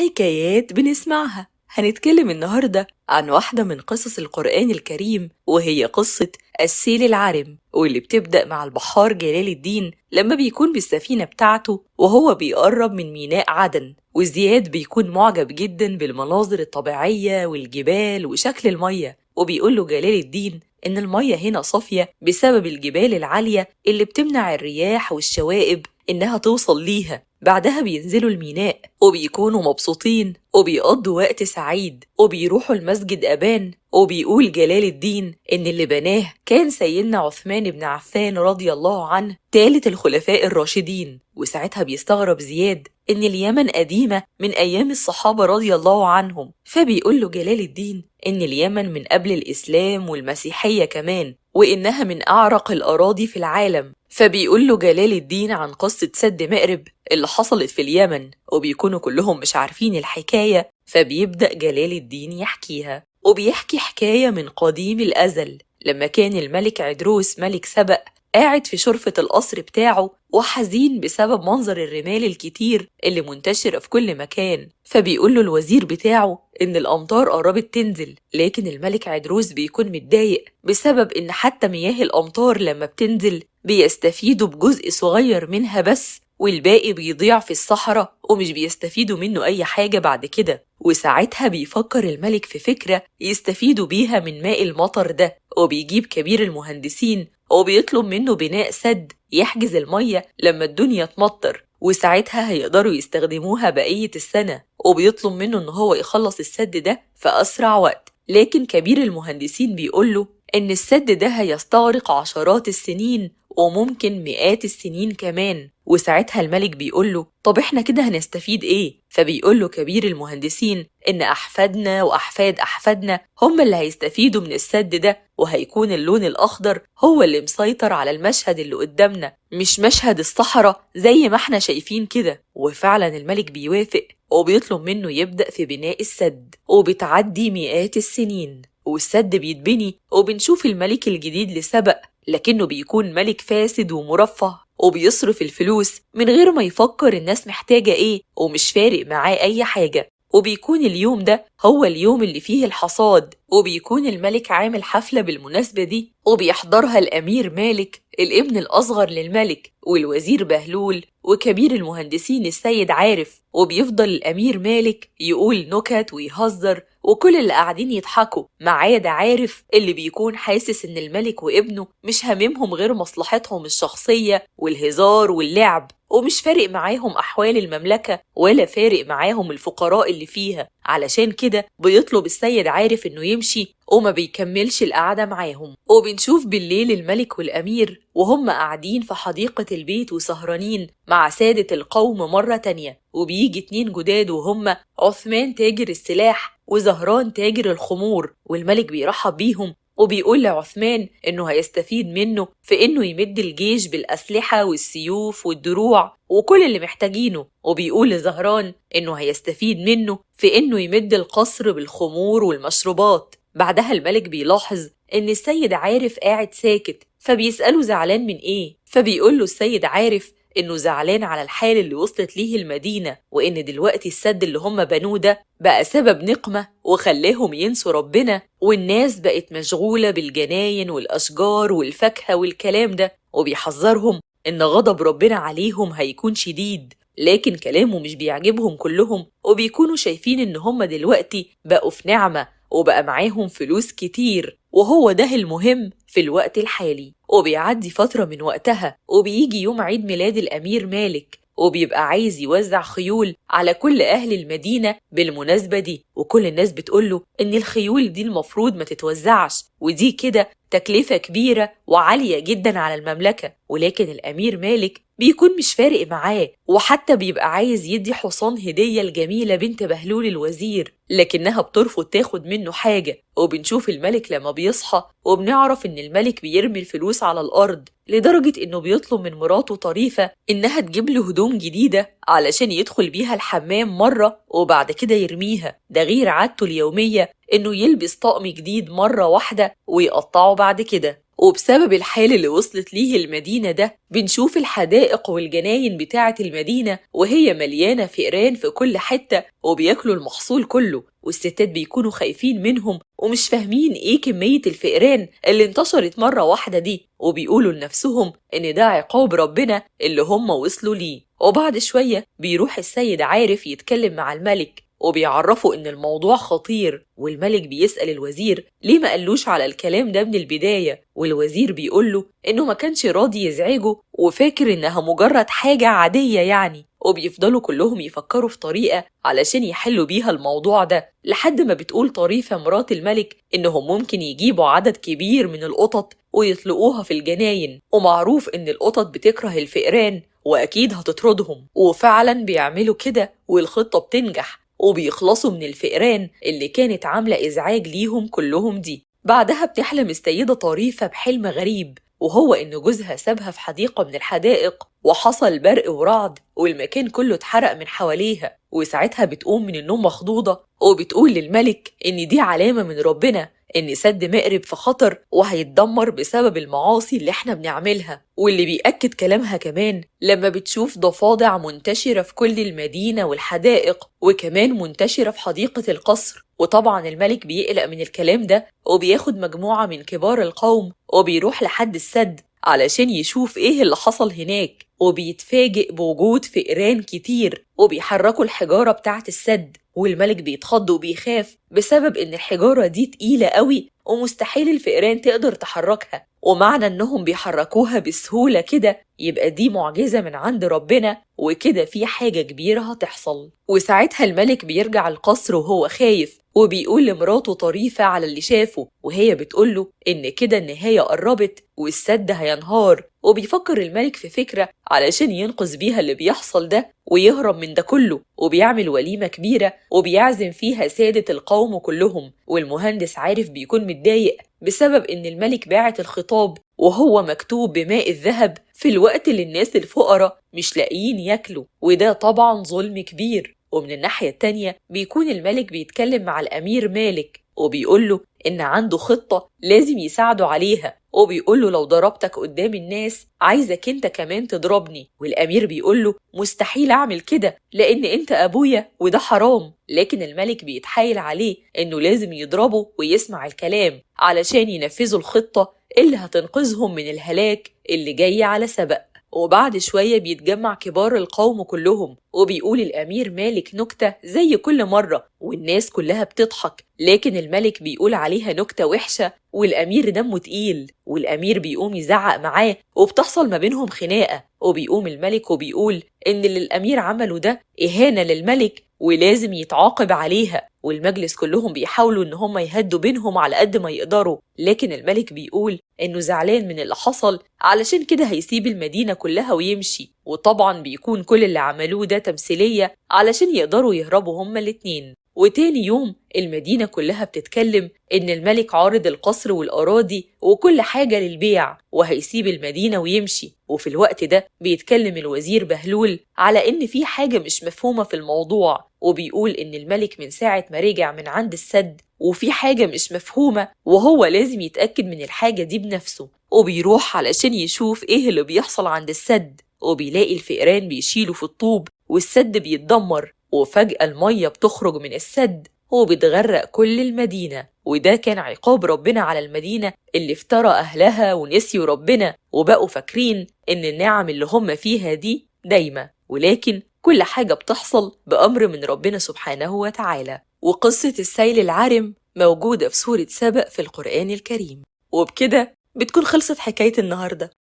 حكايات بنسمعها. هنتكلم النهاردة عن واحدة من قصص القرآن الكريم، وهي قصة السيل العرم، واللي بتبدأ مع البحار جلال الدين لما بيكون بالسفينة بتاعته وهو بيقرب من ميناء عدن. وزياد بيكون معجب جدا بالمناظر الطبيعية والجبال وشكل المية، وبيقوله جلال الدين إن المية هنا صافية بسبب الجبال العالية اللي بتمنع الرياح والشوائب إنها توصل ليها. بعدها بينزلوا الميناء وبيكونوا مبسوطين وبيقضوا وقت سعيد وبيروحوا المسجد أبان. وبيقول جلال الدين إن اللي بناه كان سيدنا عثمان بن عفان رضي الله عنه ثالث الخلفاء الراشدين. وساعتها بيستغرب زياد إن اليمن قديمة من أيام الصحابة رضي الله عنهم، فبيقول له جلال الدين إن اليمن من قبل الإسلام والمسيحية كمان، وإنها من أعرق الأراضي في العالم. فبيقول له جلال الدين عن قصة سد مأرب اللي حصلت في اليمن، وبيكونوا كلهم مش عارفين الحكاية. فبيبدأ جلال الدين يحكيها، وبيحكي حكاية من قديم الأزل لما كان الملك عدروس ملك سبأ قاعد في شرفة القصر بتاعه وحزين بسبب منظر الرمال الكتير اللي منتشرة في كل مكان. فبيقول له الوزير بتاعه إن الأمطار قربت تنزل، لكن الملك عدروس بيكون متضايق بسبب إن حتى مياه الأمطار لما بتنزل بيستفيدوا بجزء صغير منها بس، والباقي بيضيع في الصحراء ومش بيستفيدوا منه أي حاجة بعد كده. وساعتها بيفكر الملك في فكرة يستفيدوا بيها من ماء المطر ده، وبيجيب كبير المهندسين وبيطلب منه بناء سد يحجز المية لما الدنيا تمطر، وساعتها هيقدروا يستخدموها بقية السنة. وبيطلب منه إن هو يخلص السد ده في أسرع وقت، لكن كبير المهندسين بيقوله إن السد ده هيستغرق عشرات السنين وممكن مئات السنين كمان. وساعتها الملك بيقوله طب احنا كده هنستفيد ايه؟ فبيقوله كبير المهندسين ان احفادنا واحفاد احفادنا هم اللي هيستفيدوا من السد ده، وهيكون اللون الاخضر هو اللي مسيطر على المشهد اللي قدامنا، مش مشهد الصحراء زي ما احنا شايفين كده. وفعلا الملك بيوافق وبيطلب منه يبدأ في بناء السد. وبتعدي مئات السنين والسد بيتبني، وبنشوف الملك الجديد لسبأ، لكنه بيكون ملك فاسد ومرفه وبيصرف الفلوس من غير ما يفكر الناس محتاجة ايه، ومش فارق معاه اي حاجة. وبيكون اليوم ده هو اليوم اللي فيه الحصاد، وبيكون الملك عامل حفلة بالمناسبة دي وبيحضرها الأمير مالك الابن الأصغر للملك والوزير بهلول وكبير المهندسين السيد عارف. وبيفضل الأمير مالك يقول نكت ويهزر وكل اللي قاعدين يضحكوا ما عدا عارف اللي بيكون حاسس إن الملك وابنه مش هاممهم غير مصلحتهم الشخصية والهزار واللعب، ومش فارق معاهم أحوال المملكة ولا فارق معاهم الفقراء اللي فيها. علشان كده بيطلب السيد عارف إنه يمشي وما بيكملش القعدة معاهم. وبنشوف بالليل الملك والأمير وهم قاعدين في حديقة البيت وسهرانين مع سادة القوم مرة تانية، وبيجي 2 جداد وهم عثمان تاجر السلاح وزهران تاجر الخمور. والملك بيرحب بيهم وبيقول لعثمان إنه هيستفيد منه في إنه يمد الجيش بالأسلحة والسيوف والدروع وكل اللي محتاجينه، وبيقول لزهران إنه هيستفيد منه في إنه يمد القصر بالخمور والمشروبات. بعدها الملك بيلاحظ إن السيد عارف قاعد ساكت، فبيسأله زعلان من إيه؟ فبيقول له السيد عارف إنه زعلان على الحال اللي وصلت ليه المدينة، وإن دلوقتي السد اللي هم بنوه ده بقى سبب نقمة وخلاهم ينسوا ربنا، والناس بقت مشغولة بالجناين والأشجار والفاكهة والكلام ده. وبيحذرهم إن غضب ربنا عليهم هيكون شديد، لكن كلامه مش بيعجبهم كلهم، وبيكونوا شايفين إن هم دلوقتي بقوا في نعمة وبقى معاهم فلوس كتير، وهو ده المهم في الوقت الحالي. وبيعدي فترة من وقتها وبيجي يوم عيد ميلاد الأمير مالك، وبيبقى عايز يوزع خيول على كل أهل المدينة بالمناسبة دي، وكل الناس بتقوله إن الخيول دي المفروض ما تتوزعش، ودي كده تكلفة كبيرة وعالية جدا على المملكة. ولكن الأمير مالك بيكون مش فارق معاه، وحتى بيبقى عايز يدي حصان هدية الجميلة بنت بهلول الوزير، لكنها بترفض تاخد منه حاجة. وبنشوف الملك لما بيصحى وبنعرف إن الملك بيرمي الفلوس على الأرض، لدرجة إنه بيطلب من مراته طريفة إنها تجيب له هدوم جديدة علشان يدخل بيها الحمام مرة وبعد كده يرميها. ده غير عادته اليومية إنه يلبس طقم جديد مرة واحدة ويقطعه بعد كده. وبسبب الحال اللي وصلت ليه المدينة ده بنشوف الحدائق والجناين بتاعة المدينة وهي مليانة فئران في كل حتة وبياكلوا المحصول كله، والستات بيكونوا خايفين منهم ومش فاهمين ايه كمية الفئران اللي انتشرت مرة واحدة دي، وبيقولوا لنفسهم ان ده عقاب ربنا اللي هم وصلوا ليه. وبعد شوية بيروح السيد عارف يتكلم مع الملك وبيعرفوا إن الموضوع خطير، والملك بيسأل الوزير ليه ما قالوش على الكلام ده من البداية، والوزير بيقوله إنه ما كانش راضي يزعجه وفاكر إنها مجرد حاجة عادية يعني، وبيفضلوا كلهم يفكروا في طريقة علشان يحلوا بيها الموضوع ده، لحد ما بتقول طريفة مرات الملك إنهم ممكن يجيبوا عدد كبير من القطط ويطلقوها في الجناين، ومعروف إن القطط بتكره الفئران وأكيد هتطردهم، وفعلا بيعملوا كده والخطة بتنجح وبيخلصوا من الفئران اللي كانت عاملة إزعاج ليهم كلهم دي. بعدها بتحلم السيدة طريفة بحلم غريب، وهو إن جوزها سابها في حديقة من الحدائق وحصل برق ورعد والمكان كله اتحرق من حواليها، وساعتها بتقوم من النوم مخضوضة وبتقول للملك إن دي علامة من ربنا إن سد مأرب في خطر وهيتدمر بسبب المعاصي اللي احنا بنعملها. واللي بيأكد كلامها كمان لما بتشوف ضفادع منتشرة في كل المدينة والحدائق وكمان منتشرة في حديقة القصر، وطبعا الملك بيقلق من الكلام ده وبياخد مجموعة من كبار القوم وبيروح لحد السد علشان يشوف ايه اللي حصل هناك، وبيتفاجئ بوجود فئران كتير وبيحركوا الحجارة بتاعت السد، والملك بيتخض وبيخاف بسبب ان الحجارة دي تقيلة قوي ومستحيل الفئران تقدر تحركها، ومعنى انهم بيحركوها بسهولة كده يبقى دي معجزة من عند ربنا وكده في حاجة كبيرة هتحصل. وساعتها الملك بيرجع القصر وهو خايف وبيقول لمراته طريفة على اللي شافه، وهي بتقوله إن كده النهاية قربت والسد هينهار، وبيفكر الملك في فكرة علشان ينقذ بيها اللي بيحصل ده ويهرب من ده كله، وبيعمل وليمة كبيرة وبيعزم فيها سادة القوم كلهم، والمهندس عارف بيكون متضايق بسبب إن الملك باعت الخطاب وهو مكتوب بماء الذهب في الوقت اللي الناس الفقراء مش لاقيين ياكلوا، وده طبعا ظلم كبير. ومن الناحية التانية بيكون الملك بيتكلم مع الأمير مالك وبيقوله إن عنده خطة لازم يساعده عليها، وبيقوله لو ضربتك قدام الناس عايزك انت كمان تضربني، والأمير بيقوله مستحيل أعمل كده لأن انت أبويا وده حرام، لكن الملك بيتحايل عليه إنه لازم يضربه ويسمع الكلام علشان ينفذوا الخطة اللي هتنقذهم من الهلاك اللي جاي على سبق. وبعد شوية بيتجمع كبار القوم كلهم وبيقول الأمير مالك نكتة زي كل مرة والناس كلها بتضحك، لكن الملك بيقول عليها نكتة وحشة والأمير دمه تقيل، والأمير بيقوم يزعق معاه وبتحصل ما بينهم خناقة، وبيقوم الملك وبيقول إن اللي الأمير عمله ده إهانة للملك ولازم يتعاقب عليها، والمجلس كلهم بيحاولوا إن هم يهدوا بينهم على قد ما يقدروا، لكن الملك بيقول إنه زعلان من اللي حصل علشان كده هيسيب المدينة كلها ويمشي، وطبعا بيكون كل اللي عملوه ده تمثيلية علشان يقدروا يهربوا هما الاتنين. وتاني يوم المدينة كلها بتتكلم إن الملك عارض القصر والأراضي وكل حاجة للبيع وهيسيب المدينة ويمشي، وفي الوقت ده بيتكلم الوزير بهلول على إن في حاجة مش مفهومة في الموضوع، وبيقول إن الملك من ساعة ما رجع من عند السد وفي حاجة مش مفهومة وهو لازم يتأكد من الحاجة دي بنفسه، وبيروح علشان يشوف إيه اللي بيحصل عند السد، وبيلاقي الفئران بيشيلوا في الطوب والسد بيتدمر، وفجأة المية بتخرج من السد وبتغرق كل المدينة، وده كان عقاب ربنا على المدينة اللي افترى أهلها ونسيوا ربنا وبقوا فاكرين إن النعم اللي هم فيها دي دايمة، ولكن كل حاجة بتحصل بأمر من ربنا سبحانه وتعالى. وقصة السيل العارم موجودة في سورة سبأ في القرآن الكريم. وبكده بتكون خلصت حكاية النهاردة.